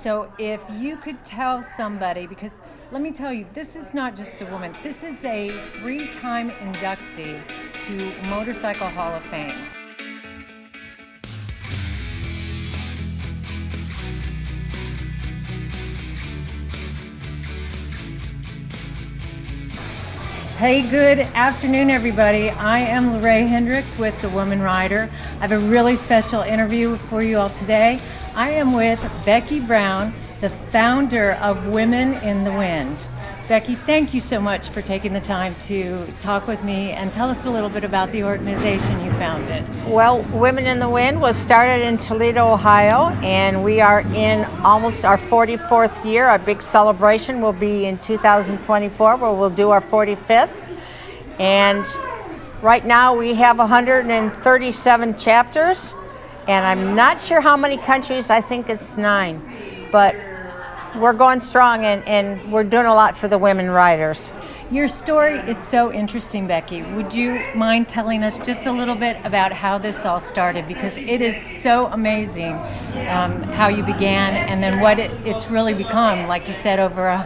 So if you could tell somebody, because let me tell you, this is not just a woman, this is a 3-time inductee to Motorcycle Hall of Fame. Hey, good afternoon, everybody. I am Lorraine Hendricks with The Woman Rider. I have a really special interview for you all today. I am with Becky Brown, the founder of Women in the Wind. Becky, thank you so much for taking the time to talk with me and tell us a little bit about the organization you founded. Well, Women in the Wind was started in Toledo, Ohio, and we are in almost our 44th year. Our big celebration will be in 2024, where we'll do our 45th. And right now we have 137 chapters, and I'm not sure how many countries. I think it's 9, but we're going strong, and we're doing a lot for the women riders. Your story is so interesting, Becky. Would you mind telling us just a little bit about how this all started? Because it is so amazing how you began and then what it's really become. Like you said, over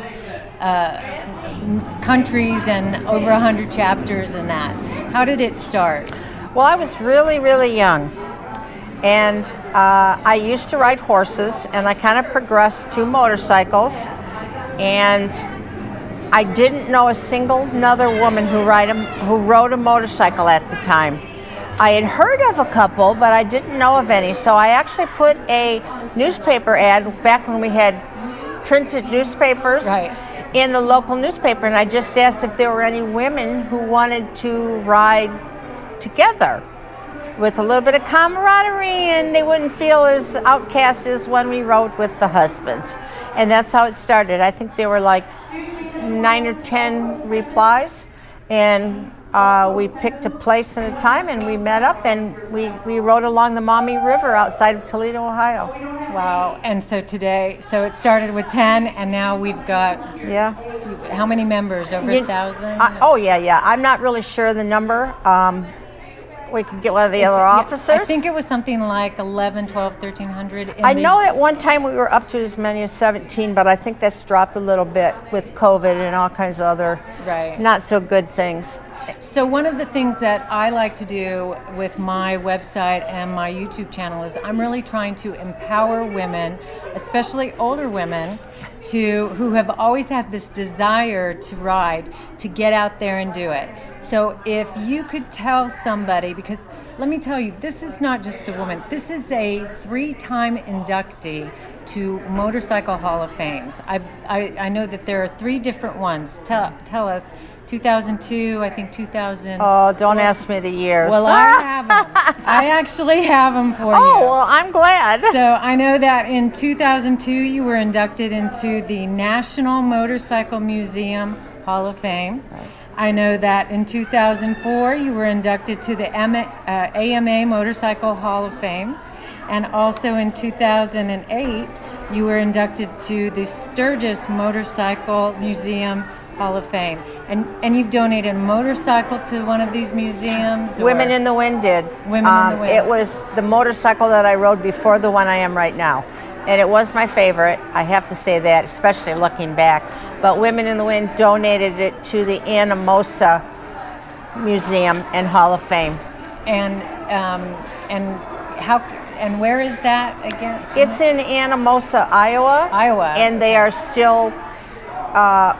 countries and over 100 chapters and that. How did it start? Well, I was really, really young. And I used to ride horses, and I kind of progressed to motorcycles. And I didn't know a single another woman who rode a motorcycle at the time. I had heard of a couple, but I didn't know of any. So I actually put a newspaper ad back when we had printed newspapers in the local newspaper, and I just asked if there were any women who wanted to ride together with a little bit of camaraderie, and they wouldn't feel as outcast as when we rode with the husbands. And that's how it started. I think there were like 9 or 10 replies, and we picked a place and a time, and we met up, and we rode along the Maumee River outside of Toledo, Ohio. Wow. And so today, so it started with 10, and now we've got, how many members? Over 1,000? Oh, yeah. I'm not really sure the number. We could get one of the other officers. I think it was something like 11, 12, 1,300. I know at one time we were up to as many as 17, but I think that's dropped a little bit with COVID and all kinds of other not so good things. So one of the things that I like to do with my website and my YouTube channel is I'm really trying to empower women, especially older women, who have always had this desire to ride, to get out there and do it. So if you could tell somebody, because let me tell you, this is not just a woman, this is a 3-time inductee to Motorcycle Hall of Fame. I know that there are 3 different ones. Tell us, 2002, I think 2000. Oh, don't ask me the years. Well, I have them. I actually have them for you. Oh, well, I'm glad. So I know that in 2002 you were inducted into the National Motorcycle Museum Hall of Fame. Right. I know that in 2004 you were inducted to the AMA Motorcycle Hall of Fame, and also in 2008 you were inducted to the Sturgis Motorcycle Museum Hall of Fame. And you've donated a motorcycle to one of these museums? Women in the Wind did. Women in the Wind. It was the motorcycle that I rode before the one I am right now. And it was my favorite, I have to say that, especially looking back. But Women in the Wind donated it to the Anamosa Museum and Hall of Fame. And how and where is that again? It's in Anamosa, Iowa. And they are still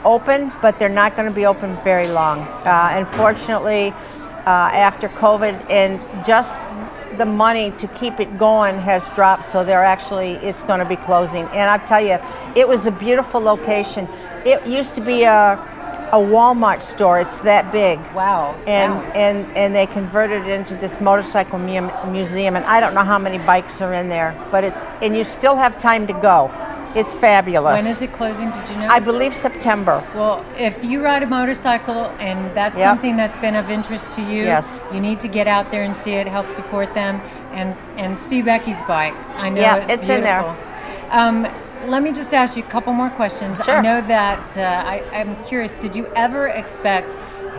open, but they're not going to be open very long. Unfortunately, after COVID, and just the money to keep it going has dropped, so it's going to be closing. And I'll tell you, it was a beautiful location. It used to be a Walmart store. It's that big. Wow. And they converted it into this motorcycle museum, and I don't know how many bikes are in there, but and you still have time to go. It's fabulous. When is it closing? Did you know? I believe September. Well, if you ride a motorcycle and that's something that's been of interest to you, you need to get out there and see it, help support them, and see Becky's bike. I know it's in beautiful. there. Let me just ask you a couple more questions. Sure. I know that I'm curious, did you ever expect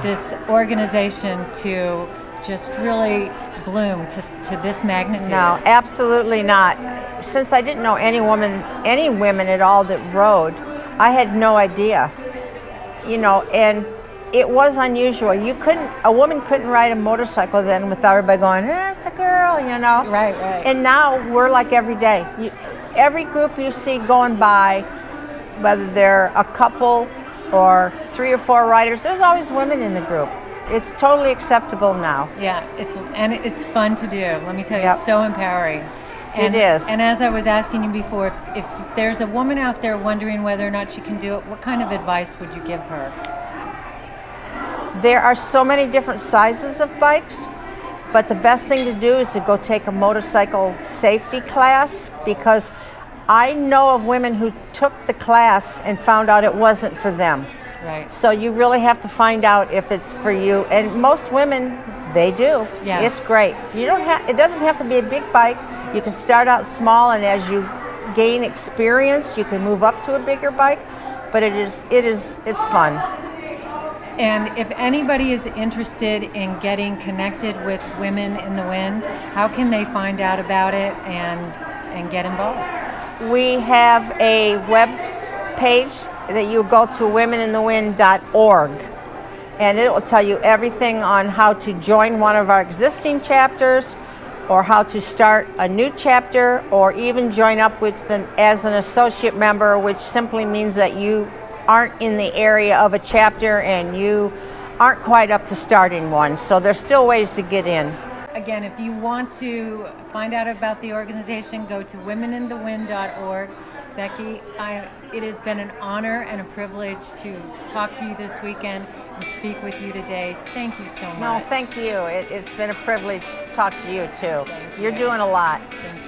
this organization to just really bloom to this magnitude. No, absolutely not. Since I didn't know any women at all that rode, I had no idea. And it was unusual. A woman couldn't ride a motorcycle then without everybody going, it's a girl, Right. And now we're like every day. Every group you see going by, whether they're a couple or 3 or 4 riders, there's always women in the group. It's totally acceptable now. Yeah, it's fun to do. Let me tell you, Yep. it's so empowering. It is. And as I was asking you before, if there's a woman out there wondering whether or not she can do it, what kind of advice would you give her? There are so many different sizes of bikes, but the best thing to do is to go take a motorcycle safety class, because I know of women who took the class and found out it wasn't for them. Right. So you really have to find out if it's for you. And most women, they do. Yeah. It's great. It doesn't have to be a big bike. You can start out small, and as you gain experience, you can move up to a bigger bike. But it's fun. And if anybody is interested in getting connected with Women in the Wind, how can they find out about it and get involved? We have a web page that you go to womeninthewind.org, and it will tell you everything on how to join one of our existing chapters, or how to start a new chapter, or even join up as an associate member, which simply means that you aren't in the area of a chapter and you aren't quite up to starting one. So there's still ways to get in. Again, if you want to find out about the organization, go to womeninthewind.org. Becky, it has been an honor and a privilege to talk to you this weekend and speak with you today. Thank you so much. No, thank you. It's been a privilege to talk to you too. You're doing a lot. Thank you.